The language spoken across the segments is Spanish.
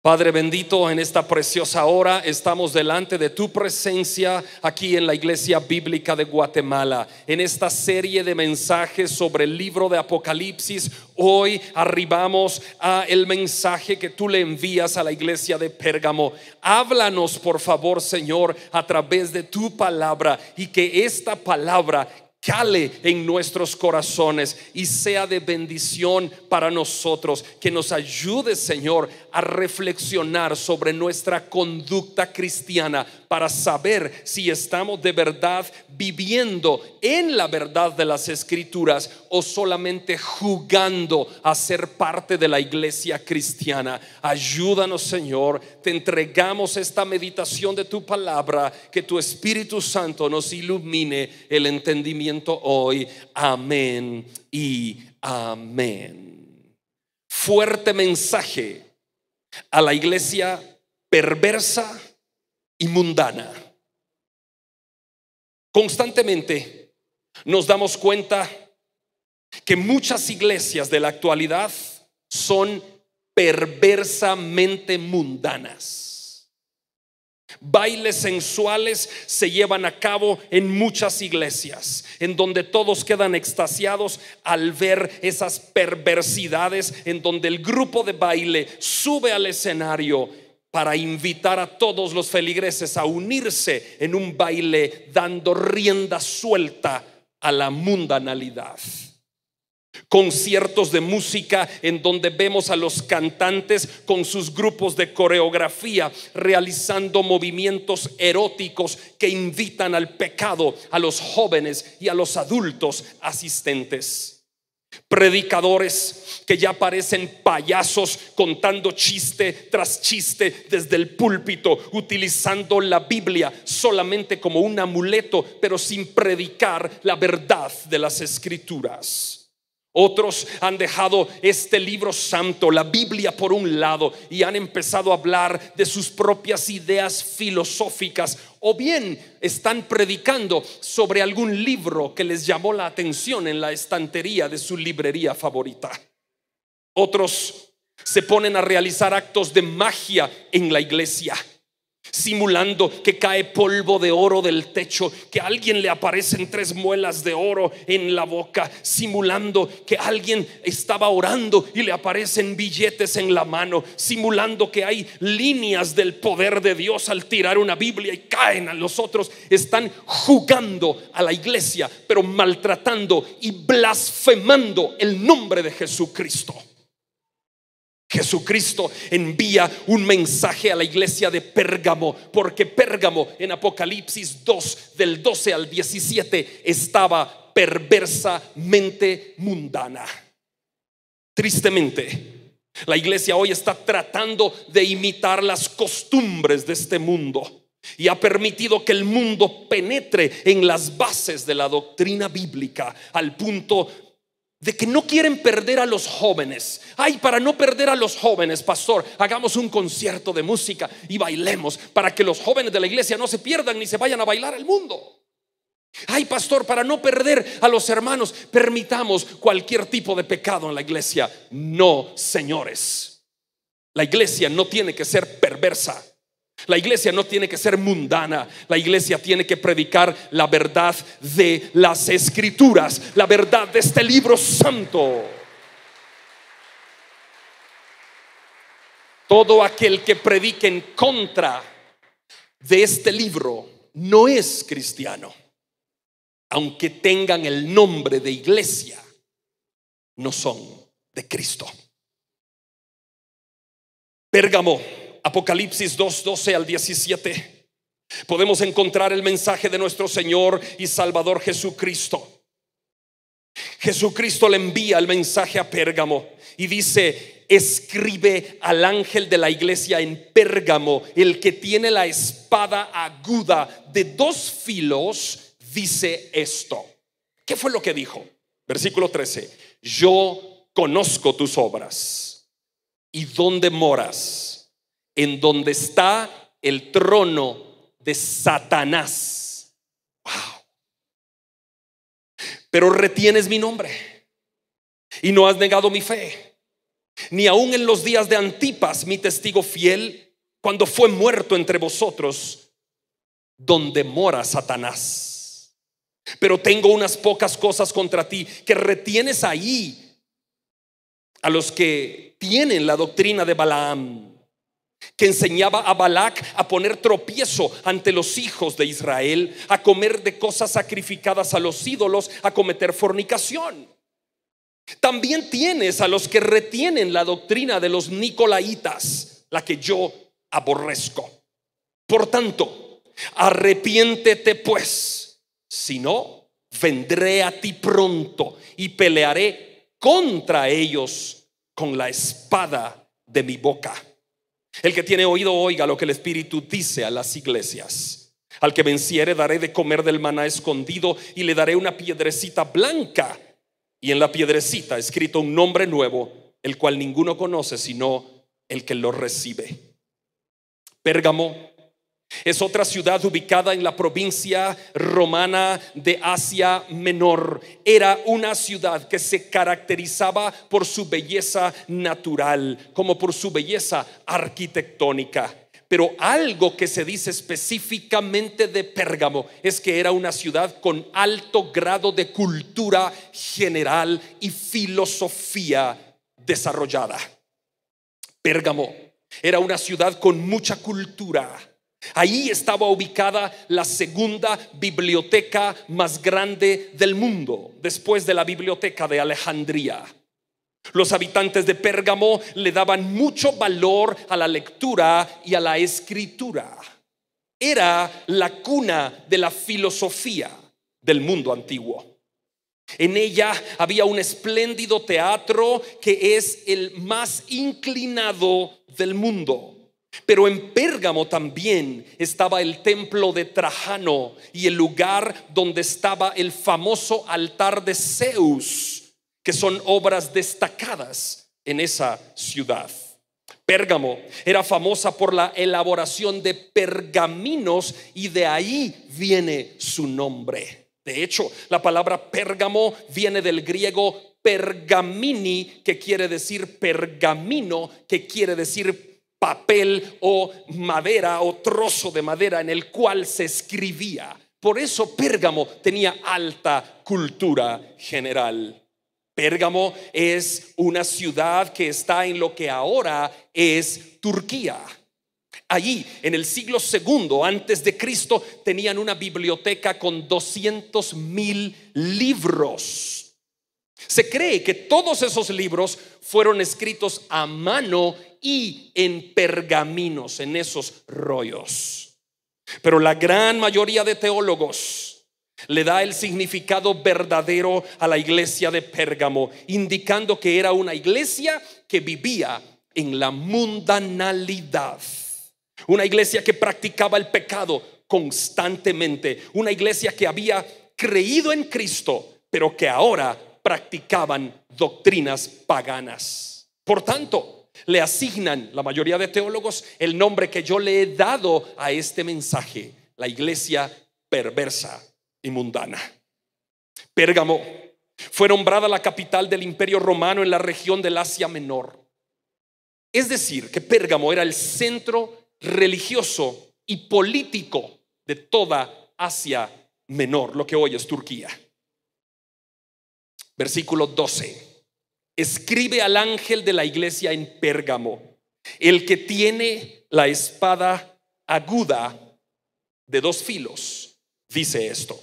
Padre bendito, en esta preciosa hora estamos delante de tu presencia aquí en la Iglesia Bíblica de Guatemala. En esta serie de mensajes sobre el libro de Apocalipsis, hoy arribamos a el mensaje que tú le envías a la iglesia de Pérgamo. Háblanos, por favor, Señor, a través de tu palabra, y que esta palabra cale en nuestros corazones y sea de bendición para nosotros. Que nos ayude, Señor, a reflexionar sobre nuestra conducta cristiana para saber si estamos de verdad viviendo en la verdad de las Escrituras o solamente jugando a ser parte de la iglesia cristiana. Ayúdanos, Señor, te entregamos esta meditación de tu palabra, que tu Espíritu Santo nos ilumine el entendimiento hoy. Amén y amén. Fuerte mensaje a la iglesia perversa y mundana. Constantemente nos damos cuenta que muchas iglesias de la actualidad son perversamente mundanas. Bailes sensuales se llevan a cabo en muchas iglesias, en donde todos quedan extasiados al ver esas perversidades, en donde el grupo de baile sube al escenario para invitar a todos los feligreses a unirse en un baile, dando rienda suelta a la mundanalidad. Conciertos de música en donde vemos a los cantantes con sus grupos de coreografía realizando movimientos eróticos que invitan al pecado a los jóvenes y a los adultos asistentes. Predicadores que ya parecen payasos, contando chiste tras chiste desde el púlpito, utilizando la Biblia solamente como un amuleto, pero sin predicar la verdad de las Escrituras. Otros han dejado este libro santo, la Biblia, por un lado, y han empezado a hablar de sus propias ideas filosóficas, o bien están predicando sobre algún libro que les llamó la atención en la estantería de su librería favorita. Otros se ponen a realizar actos de magia en la iglesia, simulando que cae polvo de oro del techo, que a alguien le aparecen 3 muelas de oro en la boca, simulando que alguien estaba orando y le aparecen billetes en la mano, simulando que hay líneas del poder de Dios al tirar una Biblia y caen a los otros. Están jugando a la iglesia, pero maltratando y blasfemando el nombre de Jesucristo. Jesucristo envía un mensaje a la iglesia de Pérgamo, porque Pérgamo en Apocalipsis 2 del 12 al 17 estaba perversamente mundana. Tristemente, la iglesia hoy está tratando de imitar las costumbres de este mundo y ha permitido que el mundo penetre en las bases de la doctrina bíblica, al punto de que no quieren perder a los jóvenes. Ay, para no perder a los jóvenes, pastor, hagamos un concierto de música y bailemos para que los jóvenes de la iglesia no se pierdan ni se vayan a bailar al mundo. Ay, pastor, para no perder a los hermanos, permitamos cualquier tipo de pecado en la iglesia. No, señores, la iglesia no tiene que ser perversa. La iglesia no tiene que ser mundana. La iglesia tiene que predicar la verdad de las Escrituras, la verdad de este libro santo. Todo aquel que predique en contra de este libro no es cristiano. Aunque tengan el nombre de iglesia, no son de Cristo. Pérgamo, Apocalipsis 2, 12 al 17. Podemos encontrar el mensaje de nuestro Señor y Salvador Jesucristo. Jesucristo le envía el mensaje a Pérgamo y dice: escribe al ángel de la iglesia en Pérgamo, el que tiene la espada aguda de 2 filos, dice esto. ¿Qué fue lo que dijo? Versículo 13: yo conozco tus obras y dónde moras, en donde está el trono de Satanás. Wow. Pero retienes mi nombre y no has negado mi fe, ni aun en los días de Antipas, mi testigo fiel, cuando fue muerto entre vosotros, donde mora Satanás. Pero tengo unas pocas cosas contra ti, que retienes ahí a los que tienen la doctrina de Balaam, que enseñaba a Balac a poner tropiezo ante los hijos de Israel, a comer de cosas sacrificadas a los ídolos, a cometer fornicación. También tienes a los que retienen la doctrina de los nicolaitas, la que yo aborrezco. Por tanto, arrepiéntete pues, si no, vendré a ti pronto y pelearé contra ellos con la espada de mi boca. El que tiene oído oiga lo que el Espíritu dice a las iglesias. Al que venciere daré de comer del maná escondido, y le daré una piedrecita blanca, y en la piedrecita escrito un nombre nuevo, el cual ninguno conoce sino el que lo recibe. Pérgamo es otra ciudad ubicada en la provincia romana de Asia Menor. Era una ciudad que se caracterizaba por su belleza natural, como por su belleza arquitectónica. Pero algo que se dice específicamente de Pérgamo es que era una ciudad con alto grado de cultura general y filosofía desarrollada. Pérgamo era una ciudad con mucha cultura. Ahí estaba ubicada la segunda biblioteca más grande del mundo, después de la biblioteca de Alejandría. Los habitantes de Pérgamo le daban mucho valor a la lectura y a la escritura. Era la cuna de la filosofía del mundo antiguo. En ella había un espléndido teatro que es el más inclinado del mundo. Pero en Pérgamo también estaba el templo de Trajano y el lugar donde estaba el famoso altar de Zeus, que son obras destacadas en esa ciudad. Pérgamo era famosa por la elaboración de pergaminos, y de ahí viene su nombre. De hecho, la palabra Pérgamo viene del griego pergamini, que quiere decir pergamino, que quiere decir papel o madera o trozo de madera en el cual se escribía. Por eso Pérgamo tenía alta cultura general. Pérgamo es una ciudad que está en lo que ahora es Turquía. Allí en el siglo II antes de Cristo tenían una biblioteca con 200,000 libros. Se cree que todos esos libros fueron escritos a mano y en pergaminos, en esos rollos. Pero la gran mayoría de teólogos le da el significado verdadero a la iglesia de Pérgamo, indicando que era una iglesia que vivía en la mundanalidad, una iglesia que practicaba el pecado constantemente, una iglesia que había creído en Cristo, pero que ahora practicaban doctrinas paganas. Por tanto, le asignan la mayoría de teólogos el nombre que yo le he dado a este mensaje: la iglesia perversa y mundana. Pérgamo fue nombrada la capital del Imperio Romano en la región del Asia Menor. Es decir, que Pérgamo era el centro religioso y político de toda Asia Menor, lo que hoy es Turquía. Versículo 12. Escribe al ángel de la iglesia en Pérgamo, el que tiene la espada aguda de 2 filos, dice esto.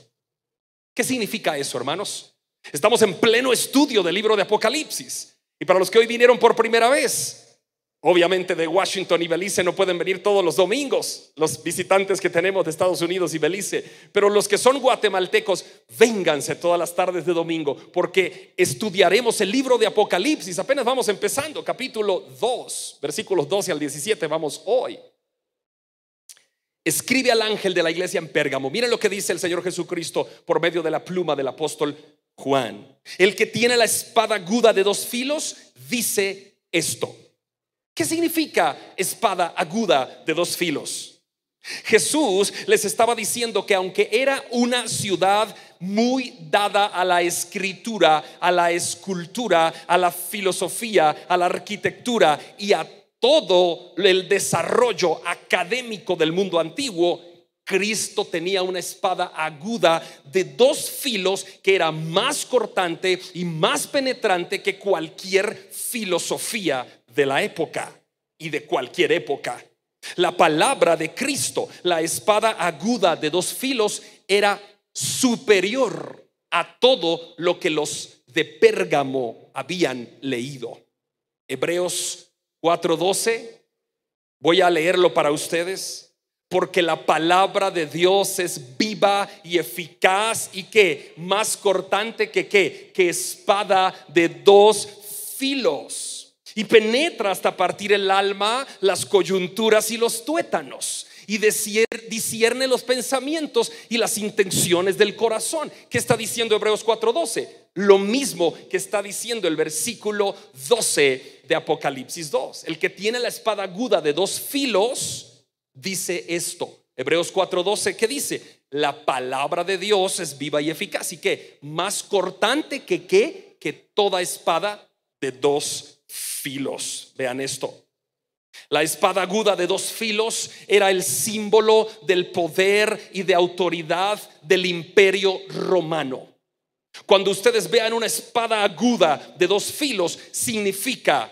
¿Qué significa eso, hermanos? Estamos en pleno estudio del libro de Apocalipsis, y para los que hoy vinieron por primera vez, obviamente de Washington y Belice no pueden venir todos los domingos, los visitantes que tenemos de Estados Unidos y Belice, pero los que son guatemaltecos, vénganse todas las tardes de domingo, porque estudiaremos el libro de Apocalipsis. Apenas vamos empezando, capítulo 2, versículos 12 al 17 vamos hoy. Escribe al ángel de la iglesia en Pérgamo. Miren lo que dice el Señor Jesucristo por medio de la pluma del apóstol Juan. El que tiene la espada aguda de 2 filos dice esto. ¿Qué significa espada aguda de 2 filos? Jesús les estaba diciendo que aunque era una ciudad muy dada a la escritura, a la escultura, a la filosofía, a la arquitectura y a todo el desarrollo académico del mundo antiguo, Cristo tenía una espada aguda de 2 filos que era más cortante y más penetrante que cualquier filosofía de la época y de cualquier época. La palabra de Cristo, la espada aguda de 2 filos, era superior a todo lo que los de Pérgamo habían leído. Hebreos 4:12, voy a leerlo para ustedes. Porque la palabra de Dios es viva y eficaz y que más cortante que espada de 2 filos, y penetra hasta partir el alma, las coyunturas y los tuétanos, y discierne los pensamientos y las intenciones del corazón. ¿Qué está diciendo Hebreos 4:12? Lo mismo que está diciendo el versículo 12 de Apocalipsis 2. El que tiene la espada aguda de 2 filos dice esto. Hebreos 4:12, ¿qué dice? La palabra de Dios es viva y eficaz y que más cortante que toda espada de 2 filos. Vean esto. La espada aguda de 2 filos era el símbolo del poder y de autoridad del imperio romano. Cuando ustedes vean una espada aguda de 2 filos, significa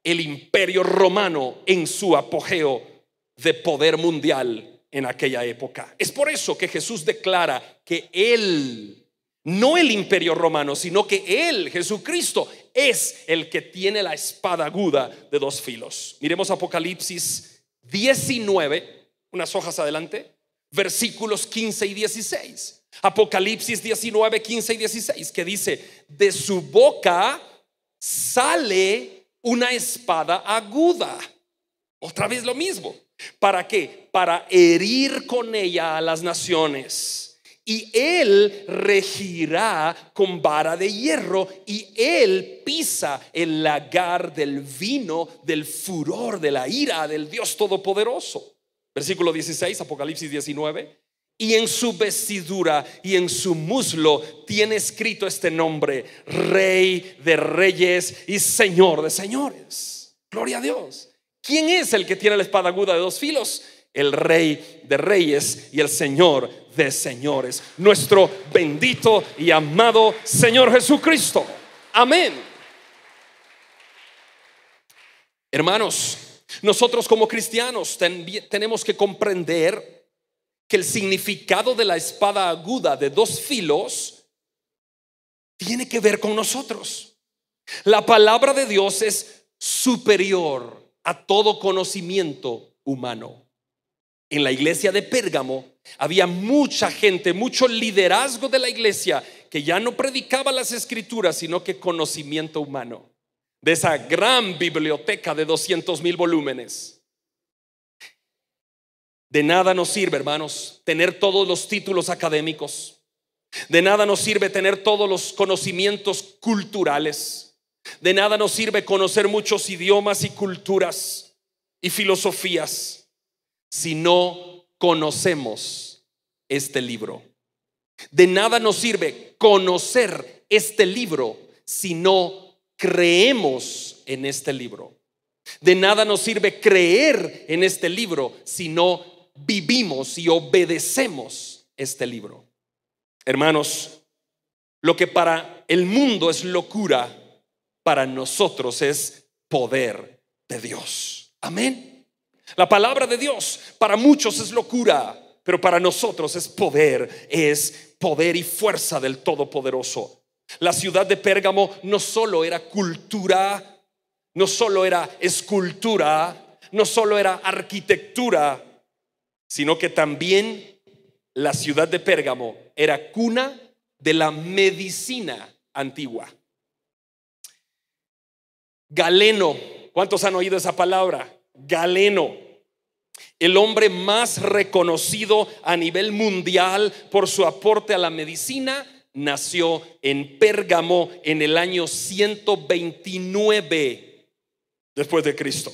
el imperio romano en su apogeo de poder mundial en aquella época. Es por eso que Jesús declara que Él, no el imperio romano, sino que Él, Jesucristo, es el que tiene la espada aguda de 2 filos. Miremos Apocalipsis 19, unas hojas adelante, versículos 15 y 16. Apocalipsis 19, 15 y 16, que dice: de su boca sale una espada aguda. Otra vez lo mismo. ¿Para qué? Para herir con ella a las naciones. Y él regirá con vara de hierro, y él pisa el lagar del vino del furor de la ira del Dios Todopoderoso. Versículo 16, Apocalipsis 19. Y en su vestidura y en su muslo tiene escrito este nombre: Rey de Reyes y Señor de Señores. Gloria a Dios. ¿Quién es el que tiene la espada aguda de 2 filos? El Rey de Reyes y el Señor de Señores, nuestro bendito y amado Señor Jesucristo. Amén. Hermanos, nosotros como cristianos tenemos que comprender que el significado de la espada aguda de 2 filos tiene que ver con nosotros. La palabra de Dios es superior a todo conocimiento humano. En la iglesia de Pérgamo había mucha gente, mucho liderazgo de la iglesia que ya no predicaba las escrituras, sino que conocimiento humano de esa gran biblioteca de 200,000 volúmenes. De nada nos sirve, hermanos, tener todos los títulos académicos. De nada nos sirve tener todos los conocimientos culturales. De nada nos sirve conocer muchos idiomas y culturas y filosofías si no conocemos este libro. De nada nos sirve conocer este libro si no creemos en este libro. De nada nos sirve creer en este libro si no vivimos y obedecemos este libro. Hermanos, lo que para el mundo es locura, para nosotros es poder de Dios. Amén. La palabra de Dios para muchos es locura, pero para nosotros es poder y fuerza del Todopoderoso. La ciudad de Pérgamo no solo era cultura, no solo era escultura, no solo era arquitectura, sino que también la ciudad de Pérgamo era cuna de la medicina antigua. Galeno, ¿cuántos han oído esa palabra? Galeno, el hombre más reconocido a nivel mundial por su aporte a la medicina, nació en Pérgamo en el año 129 después de Cristo.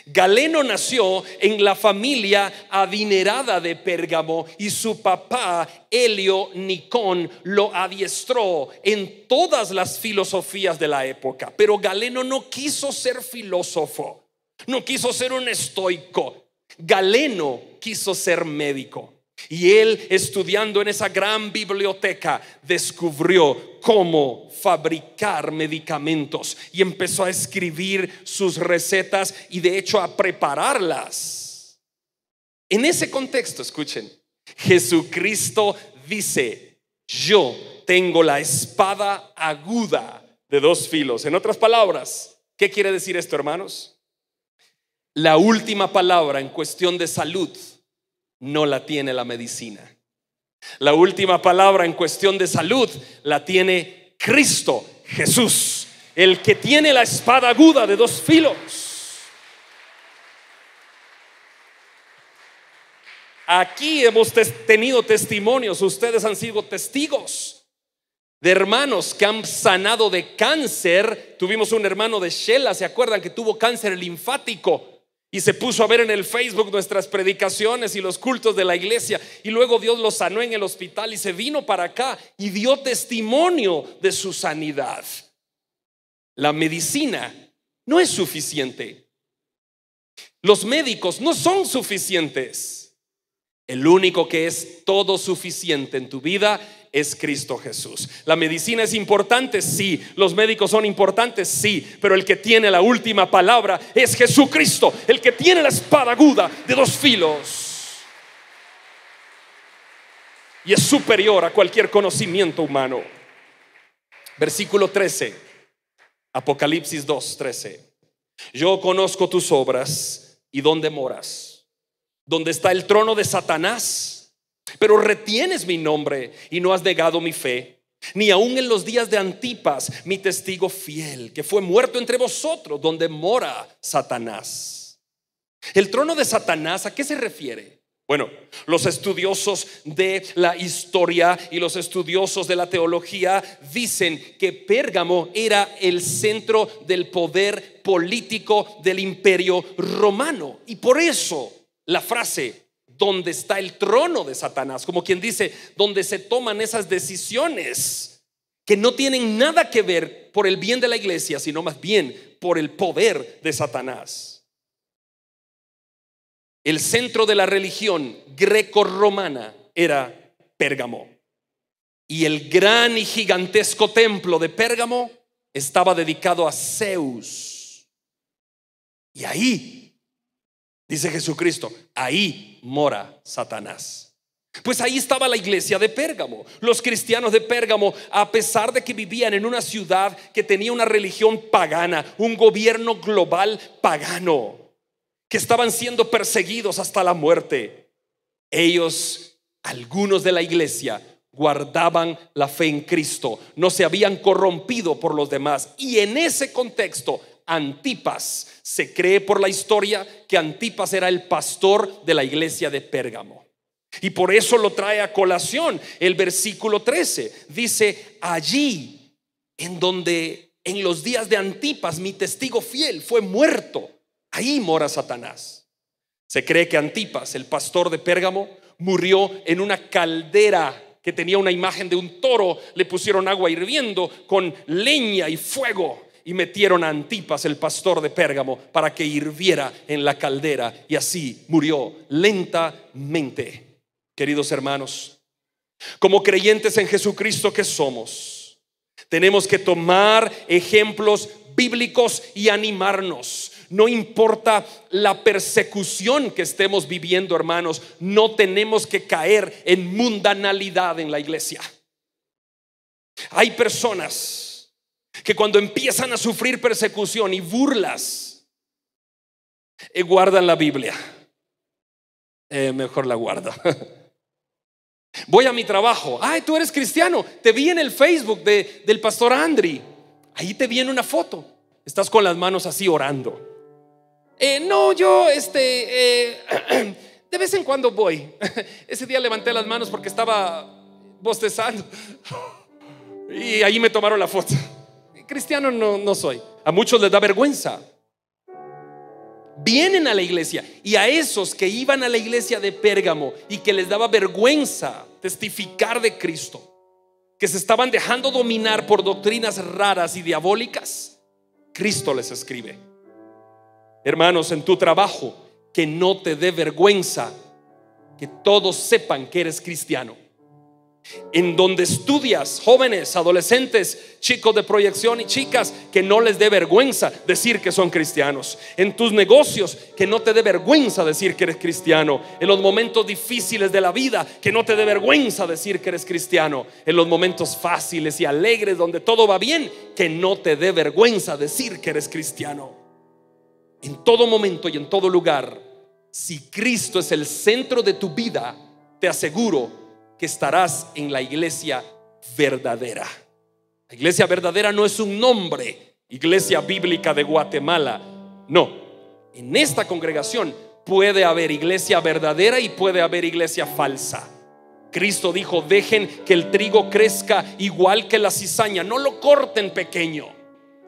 Galeno nació en la familia adinerada de Pérgamo y su papá Helio Nicón lo adiestró en todas las filosofías de la época. Pero Galeno no quiso ser filósofo, no quiso ser un estoico. Galeno quiso ser médico. Y él, estudiando en esa gran biblioteca, descubrió cómo fabricar medicamentos y empezó a escribir sus recetas y de hecho a prepararlas. En ese contexto, escuchen, Jesucristo dice: yo tengo la espada aguda de dos filos. En otras palabras, ¿qué quiere decir esto, hermanos? La última palabra en cuestión de salud no la tiene la medicina. La última palabra en cuestión de salud la tiene Cristo Jesús, el que tiene la espada aguda de dos filos. Aquí hemos tenido testimonios, ustedes han sido testigos de hermanos que han sanado de cáncer. Tuvimos un hermano de Shela, ¿se acuerdan? Que tuvo cáncer linfático y se puso a ver en el Facebook nuestras predicaciones y los cultos de la iglesia, y luego Dios lo sanó en el hospital y se vino para acá y dio testimonio de su sanidad. La medicina no es suficiente. Los médicos no son suficientes. El único que es todo suficiente en tu vida es Cristo Jesús. La medicina es importante, sí. Los médicos son importantes, sí. Pero el que tiene la última palabra es Jesucristo, el que tiene la espada aguda de dos filos y es superior a cualquier conocimiento humano. Versículo 13, Apocalipsis 2:13. Yo conozco tus obras y dónde moras, donde está el trono de Satanás. Pero retienes mi nombre y no has negado mi fe, ni aun en los días de Antipas, mi testigo fiel, que fue muerto entre vosotros, donde mora Satanás. El trono de Satanás, ¿a qué se refiere? Bueno, los estudiosos de la historia y los estudiosos de la teología dicen que Pérgamo era el centro del poder político del imperio romano, y por eso la frase donde está el trono de Satanás, como quien dice, donde se toman esas decisiones que no tienen nada que ver por el bien de la iglesia, sino más bien por el poder de Satanás. El centro de la religión greco-romana era Pérgamo, y el gran y gigantesco templo de Pérgamo estaba dedicado a Zeus. Y ahí, dice Jesucristo, ahí mora Satanás. Pues ahí estaba la iglesia de Pérgamo. Los cristianos de Pérgamo, a pesar de que vivían en una ciudad que tenía una religión pagana, un gobierno global pagano, que estaban siendo perseguidos hasta la muerte, ellos, algunos de la iglesia, guardaban la fe en Cristo, no se habían corrompido por los demás. Y en ese contexto, Antipas, se cree por la historia que Antipas era el pastor de la iglesia de Pérgamo, y por eso lo trae a colación el versículo 13. Dice: allí en donde en los días de Antipas mi testigo fiel fue muerto, ahí mora Satanás. Se cree que Antipas, el pastor de Pérgamo, murió en una caldera que tenía una imagen de un toro. Le pusieron agua hirviendo con leña y fuego y metieron a Antipas, el pastor de Pérgamo, para que hirviera en la caldera, y así murió lentamente. Queridos hermanos, como creyentes en Jesucristo que somos, tenemos que tomar ejemplos bíblicos y animarnos. No importa la persecución que estemos viviendo, hermanos, no tenemos que caer en mundanalidad en la iglesia. Hay personas que cuando empiezan a sufrir persecución y burlas, guardan la Biblia. Mejor la guardo. Voy a mi trabajo. Ay, tú eres cristiano. Te vi en el Facebook del pastor Andri. Ahí te vi en una foto. Estás con las manos así orando. No, yo de vez en cuando voy. Ese día levanté las manos porque estaba bostezando y ahí me tomaron la foto. Cristiano no soy. A muchos les da vergüenza vienen a la iglesia. Y a esos que iban a la iglesia de Pérgamo y que les daba vergüenza testificar de Cristo, que se estaban dejando dominar por doctrinas raras y diabólicas, Cristo les escribe: hermanos, en tu trabajo, que no te dé vergüenza que todos sepan que eres cristiano. En donde estudias, jóvenes, adolescentes, chicos de proyección y chicas, que no les dé vergüenza decir que son cristianos. En tus negocios, que no te dé vergüenza decir que eres cristiano. En los momentos difíciles de la vida, que no te dé vergüenza decir que eres cristiano. En los momentos fáciles y alegres donde todo va bien, que no te dé vergüenza decir que eres cristiano. En todo momento y en todo lugar, si Cristo es el centro de tu vida, te aseguro que estarás en la iglesia verdadera. La iglesia verdadera no es un nombre, Iglesia Bíblica de Guatemala. No, en esta congregación puede haber iglesia verdadera y puede haber iglesia falsa. Cristo dijo: dejen que el trigo crezca igual que la cizaña, no lo corten pequeño.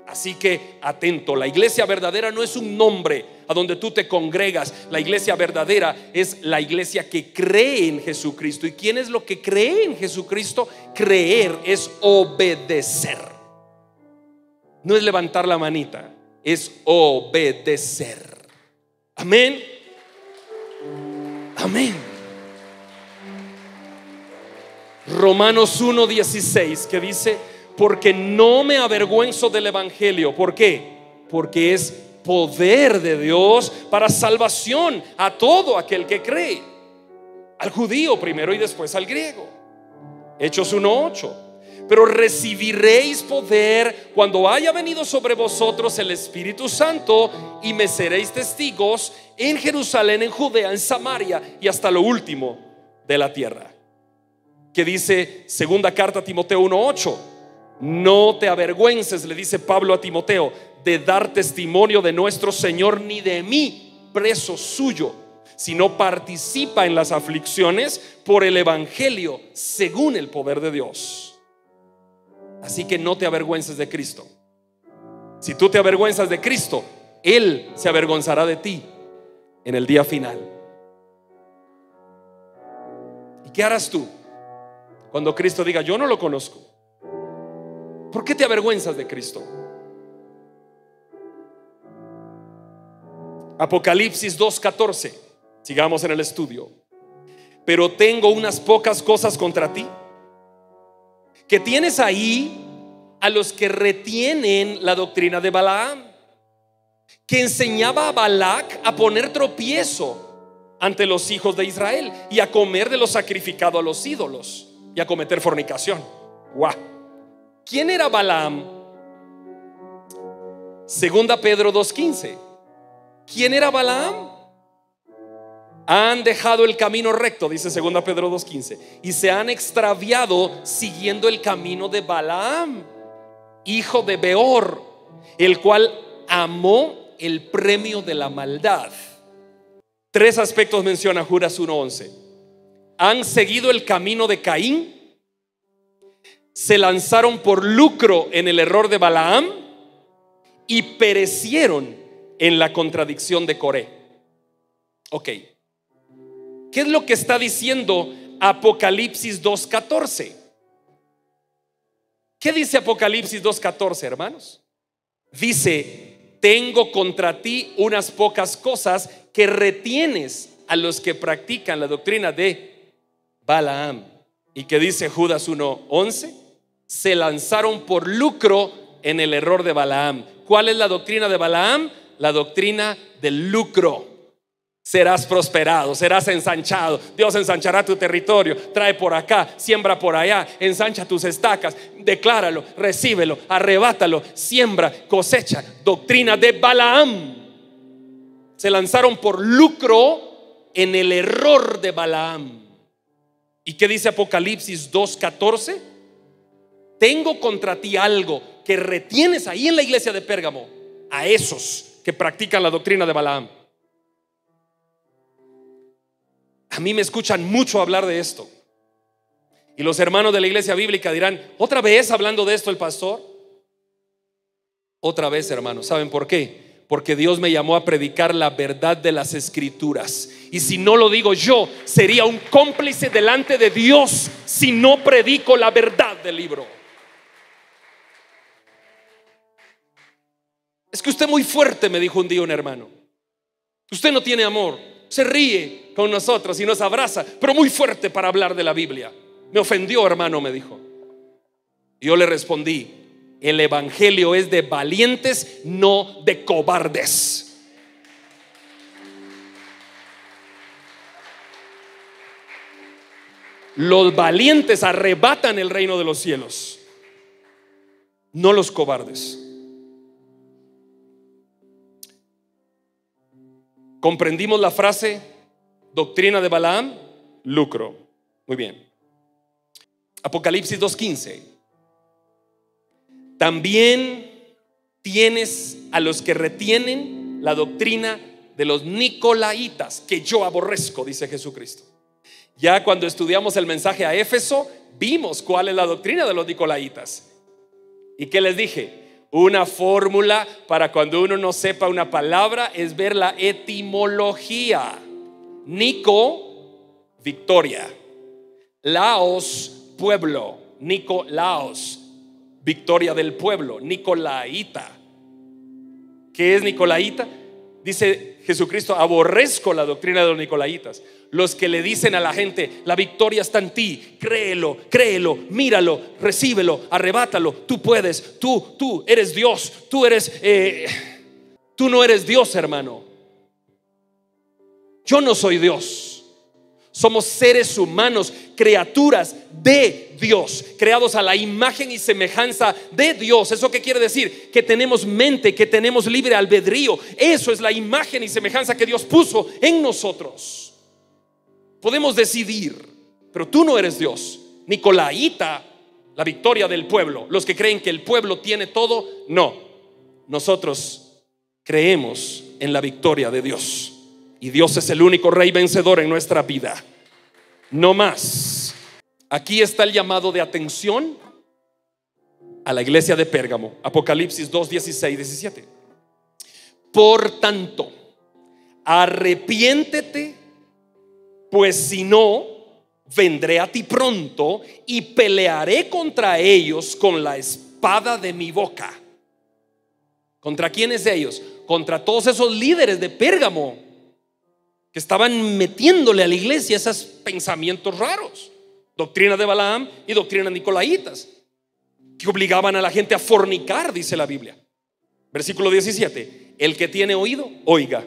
Así que atento, la iglesia verdadera no es un nombre a donde tú te congregas. La iglesia verdadera es la iglesia que cree en Jesucristo. ¿Y quién es lo que cree en Jesucristo? Creer es obedecer. No es levantar la manita, es obedecer. Amén. Amén. Romanos 1:16, que dice: porque no me avergüenzo del evangelio. ¿Por qué? Porque es poder de Dios para salvación a todo aquel que cree, al judío primero y después al griego. Hechos 1:8. Pero recibiréis poder cuando haya venido sobre vosotros el Espíritu Santo, y me seréis testigos en Jerusalén, en Judea, en Samaria y hasta lo último de la tierra. Que dice segunda carta a Timoteo 1:8: no te avergüences, le dice Pablo a Timoteo, de dar testimonio de nuestro Señor, ni de mí, preso suyo, sino participa en las aflicciones por el evangelio según el poder de Dios. Así que no te avergüences de Cristo. Si tú te avergüenzas de Cristo, Él se avergonzará de ti en el día final. ¿Y qué harás tú cuando Cristo diga: yo no lo conozco? ¿Por qué te avergüenzas de Cristo? Apocalipsis 2:14. Sigamos en el estudio. Pero tengo unas pocas cosas contra ti, que tienes ahí a los que retienen la doctrina de Balaam, que enseñaba a Balac a poner tropiezo ante los hijos de Israel y a comer de lo sacrificado a los ídolos y a cometer fornicación. ¡Guau! ¿Quién era Balaam? Segunda Pedro 2:15. ¿Quién era Balaam? Han dejado el camino recto, dice segunda Pedro 2:15, y se han extraviado siguiendo el camino de Balaam, hijo de Beor, el cual amó el premio de la maldad. Tres aspectos menciona Judas 1:11. Han seguido el camino de Caín, se lanzaron por lucro en el error de Balaam y perecieron en la contradicción de Coré. Ok, ¿qué es lo que está diciendo Apocalipsis 2:14? ¿Qué dice Apocalipsis 2:14, hermanos? Dice: tengo contra ti unas pocas cosas, que retienes a los que practican la doctrina de Balaam. ¿Y qué dice Judas 1:11? Se lanzaron por lucro en el error de Balaam. ¿Cuál es la doctrina de Balaam? La doctrina del lucro. Serás prosperado, serás ensanchado. Dios ensanchará tu territorio. Trae por acá, siembra por allá, ensancha tus estacas, decláralo, recíbelo, arrebátalo, siembra, cosecha. Doctrina de Balaam. Se lanzaron por lucro en el error de Balaam. ¿Y qué dice Apocalipsis 2:14? Tengo contra ti algo, que retienes ahí en la iglesia de Pérgamo a esos que practican la doctrina de Balaam. A mí me escuchan mucho hablar de esto, y los hermanos de la iglesia bíblica dirán: ¿otra vez hablando de esto el pastor? Otra vez, hermanos. ¿Saben por qué? Porque Dios me llamó a predicar la verdad de las Escrituras. Y si no lo digo yo, sería un cómplice delante de Dios si no predico la verdad del libro. Es que usted es muy fuerte, me dijo un día un hermano. Usted no tiene amor, se ríe con nosotros y nos abraza, pero muy fuerte para hablar de la Biblia. Me ofendió, hermano, me dijo. Y yo le respondí: el evangelio es de valientes, no de cobardes. Los valientes arrebatan el reino de los cielos, no los cobardes. ¿Comprendimos la frase doctrina de Balaam? Lucro. Muy bien. Apocalipsis 2:15. También tienes a los que retienen la doctrina de los nicolaitas, que yo aborrezco, dice Jesucristo. Ya cuando estudiamos el mensaje a Éfeso, vimos cuál es la doctrina de los nicolaitas. ¿Y qué les dije? Una fórmula para cuando uno no sepa una palabra es ver la etimología. Nico, victoria. Laos, pueblo. Nicolaos, victoria del pueblo. Nicolaita. ¿Qué es nicolaita? Dice Jesucristo: aborrezco la doctrina de los nicolaitas. Los que le dicen a la gente: la victoria está en ti, créelo, créelo, míralo, recíbelo, arrebátalo, tú puedes, tú eres Dios, tú no eres Dios, hermano. Yo no soy Dios. Somos seres humanos, criaturas de Dios, creados a la imagen y semejanza de Dios. ¿Eso qué quiere decir? Que tenemos mente, que tenemos libre albedrío. Eso es la imagen y semejanza que Dios puso en nosotros. Podemos decidir, pero tú no eres Dios. Nicolaita, la victoria del pueblo. Los que creen que el pueblo tiene todo, no. Nosotros creemos en la victoria de Dios. Y Dios es el único rey vencedor en nuestra vida. No más. Aquí está el llamado de atención a la iglesia de Pérgamo. Apocalipsis 2, 16, 17. Por tanto, arrepiéntete, pues si no, vendré a ti pronto y pelearé contra ellos con la espada de mi boca. ¿Contra quiénes ellos? Contra todos esos líderes de Pérgamo que estaban metiéndole a la iglesia esos pensamientos raros, doctrina de Balaam y doctrina nicolaitas, que obligaban a la gente a fornicar, dice la Biblia. Versículo 17: el que tiene oído, oiga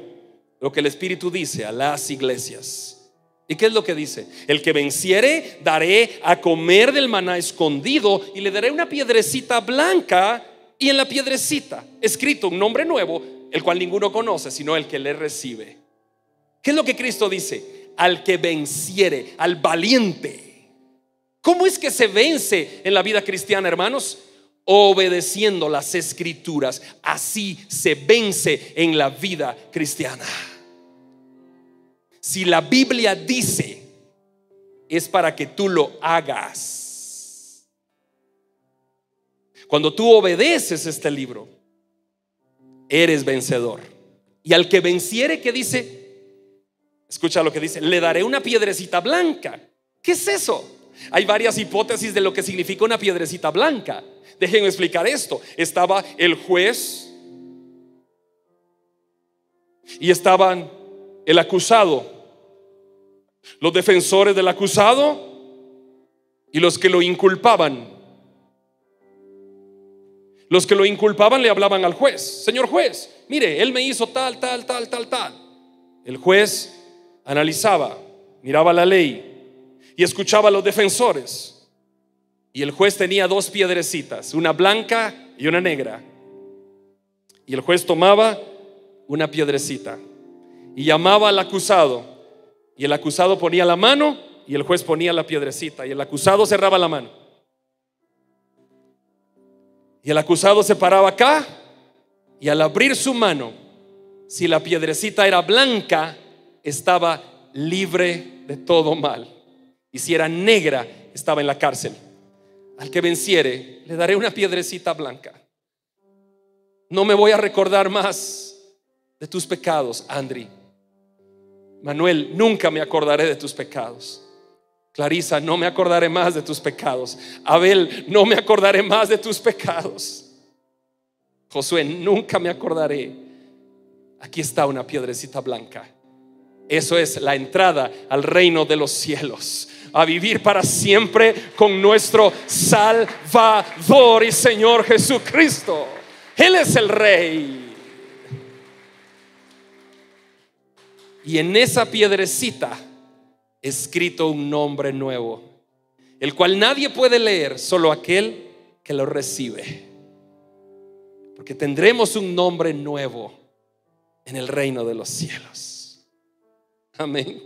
lo que el Espíritu dice a las iglesias. ¿Y qué es lo que dice? El que venciere, daré a comer del maná escondido, y le daré una piedrecita blanca, y en la piedrecita escrito un nombre nuevo, el cual ninguno conoce sino el que le recibe. ¿Qué es lo que Cristo dice? Al que venciere, al valiente. ¿Cómo es que se vence en la vida cristiana, hermanos? Obedeciendo las Escrituras. Así se vence en la vida cristiana. Si la Biblia dice, es para que tú lo hagas. Cuando tú obedeces este libro, eres vencedor. Y al que venciere, ¿qué dice? Escucha lo que dice: le daré una piedrecita blanca. ¿Qué es eso? Hay varias hipótesis de lo que significa una piedrecita blanca. Déjenme explicar esto. Estaba el juez y estaban el acusado, los defensores del acusado y los que lo inculpaban. Los que lo inculpaban le hablaban al juez: señor juez, mire, él me hizo tal. El juez analizaba, miraba la ley y escuchaba a los defensores. Y el juez tenía dos piedrecitas, una blanca y una negra. Y el juez tomaba una piedrecita y llamaba al acusado, y el acusado ponía la mano y el juez ponía la piedrecita, y el acusado cerraba la mano, y el acusado se paraba acá, y al abrir su mano, si la piedrecita era blanca, estaba libre de todo mal, y si era negra, estaba en la cárcel. Al que venciere, le daré una piedrecita blanca. No me voy a recordar más de tus pecados, Andri. Manuel, nunca me acordaré de tus pecados. Clarisa, no me acordaré más de tus pecados. Abel, no me acordaré más de tus pecados. Josué, nunca me acordaré. Aquí está una piedrecita blanca. Eso es la entrada al reino de los cielos, a vivir para siempre con nuestro Salvador y Señor Jesucristo. Él es el Rey. Y en esa piedrecita escrito un nombre nuevo, el cual nadie puede leer, solo aquel que lo recibe. Porque tendremos un nombre nuevo en el reino de los cielos. Amén.